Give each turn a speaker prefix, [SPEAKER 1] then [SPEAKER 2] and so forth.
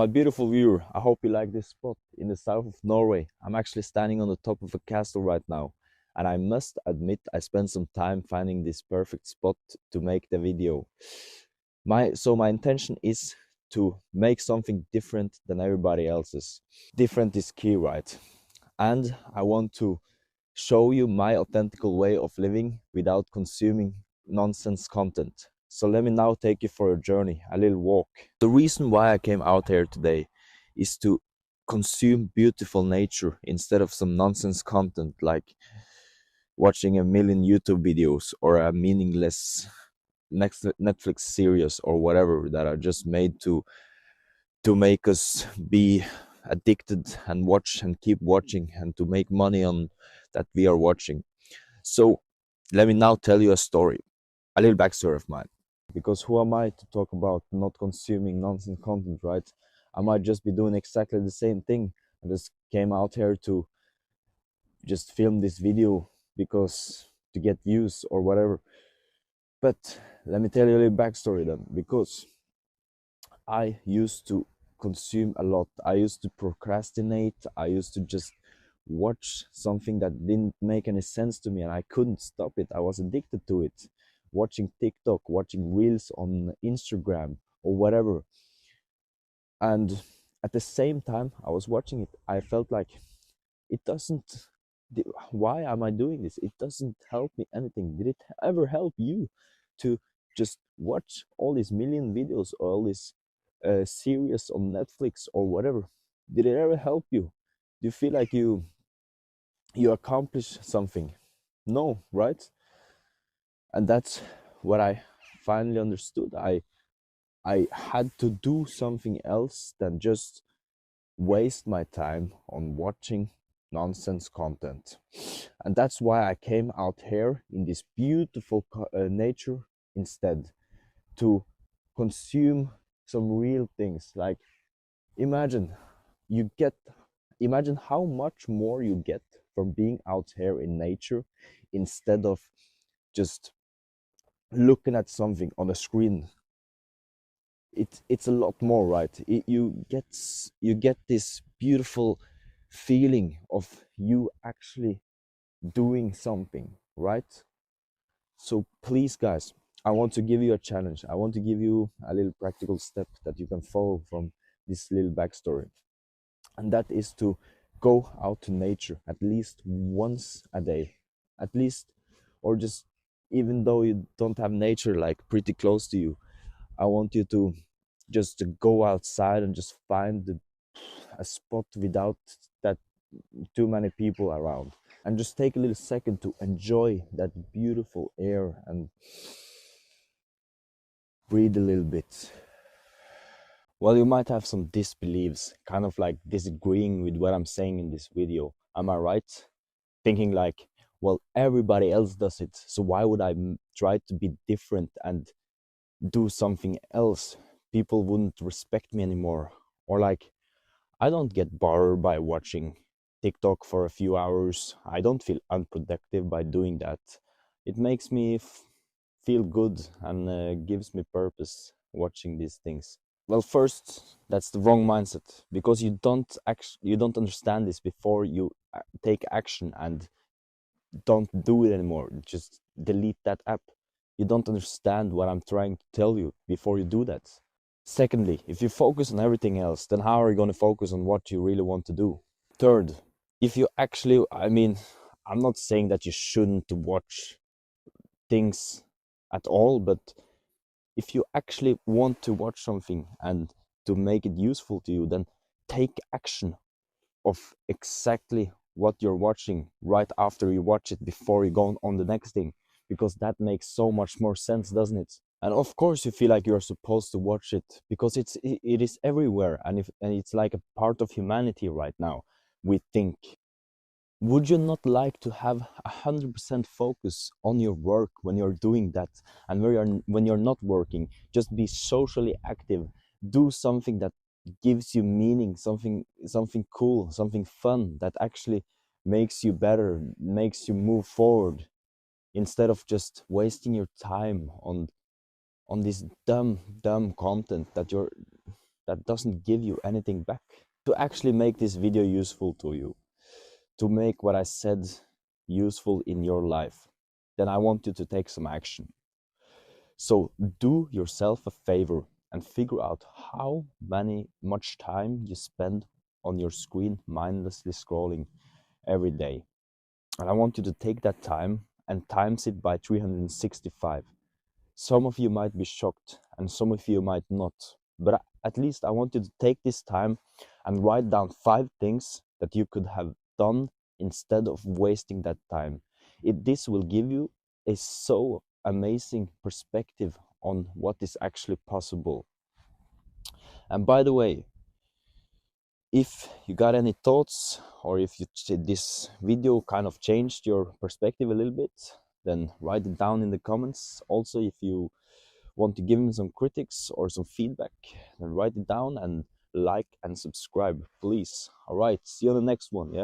[SPEAKER 1] My beautiful viewer, I hope you like this spot in the south of Norway. I'm actually standing on the top of a castle right now, and I must admit I spent some time finding this perfect spot to make the video. My intention is to make something different than everybody else's. Different is key, right? And I want to show you my authentic way of living without consuming nonsense content. So let me now take you for a journey, a little walk. The reason why I came out here today is to consume beautiful nature instead of some nonsense content like watching a million YouTube videos or a meaningless next Netflix series or whatever that are just made to make us be addicted and watch and keep watching and to make money on that we are watching. So let me now tell you a story, a little backstory of mine. Because who am I to talk about not consuming nonsense content, right? I might just be doing exactly the same thing. I just came out here to just film this video because to get views or whatever. But let me tell you a little backstory then, because I used to consume a lot. I used to procrastinate. I used to just watch something that didn't make any sense to me and I couldn't stop it. I was addicted to it. Watching TikTok, watching reels on Instagram or whatever. And at the same time I was watching it, I felt like it doesn't, why am I doing this? It doesn't help me anything. Did it ever help you to just watch all these million videos or all these series on Netflix or whatever? Did it ever help you? Do you feel like you accomplish something? No, right? And that's what I finally understood. I had to do something else than just waste my time on watching nonsense content. And that's why I came out here in this beautiful nature instead, to consume some real things. Like imagine you get imagine how much more you get from being out here in nature instead of just looking at something on a screen. It's a lot more, right? You get this beautiful feeling of you actually doing something, right? So please guys, I want to give you a challenge. I want to give you a little practical step that you can follow from this little backstory, and that is to go out to nature at least once a day, at least. Or just, even though you don't have nature like pretty close to you, I want you to just to go outside and just find a spot without that too many people around, and just take a little second to enjoy that beautiful air and breathe a little bit. Well, you might have some disbeliefs, kind of like disagreeing with what I'm saying in this video. Am I right? Thinking like, well, everybody else does it, so why would I try to be different and do something else? People wouldn't respect me anymore. Or like, I don't get bored by watching TikTok for a few hours. I don't feel unproductive by doing that. It makes me feel good and gives me purpose watching these things. Well, first, that's the wrong mindset, because you don't understand this before you take action and don't do it anymore. Just delete that app. You don't understand what I'm trying to tell you before you do that. Secondly, if you focus on everything else, then how are you going to focus on what you really want to do? Third, if you actually, I'm not saying that you shouldn't watch things at all, but if you actually want to watch something and to make it useful to you, then take action of exactly what you're watching right after you watch it, before you go on the next thing, because that makes so much more sense, doesn't it? And of course you feel like you're supposed to watch it because it is everywhere, and it's like a part of humanity right now, we think. Would you not like to have 100% focus on your work when you're doing that, and when you're not working, just be socially active, do something that gives you meaning, something cool, something fun that actually makes you better, makes you move forward, instead of just wasting your time on this dumb content that doesn't give you anything back. To actually make this video useful to you, to make what I said useful in your life, then I want you to take some action. So do yourself a favor and figure out how much time you spend on your screen mindlessly scrolling every day. And I want you to take that time and times it by 365. Some of you might be shocked and some of you might not, but at least I want you to take this time and write down 5 things that you could have done instead of wasting that time. This will give you a so amazing perspective on what is actually possible. And by the way, if you got any thoughts, or if this video kind of changed your perspective a little bit, then write it down in the comments. Also, if you want to give me some critics or some feedback, then write it down and like and subscribe, please. All right, see you on the next one. Yeah.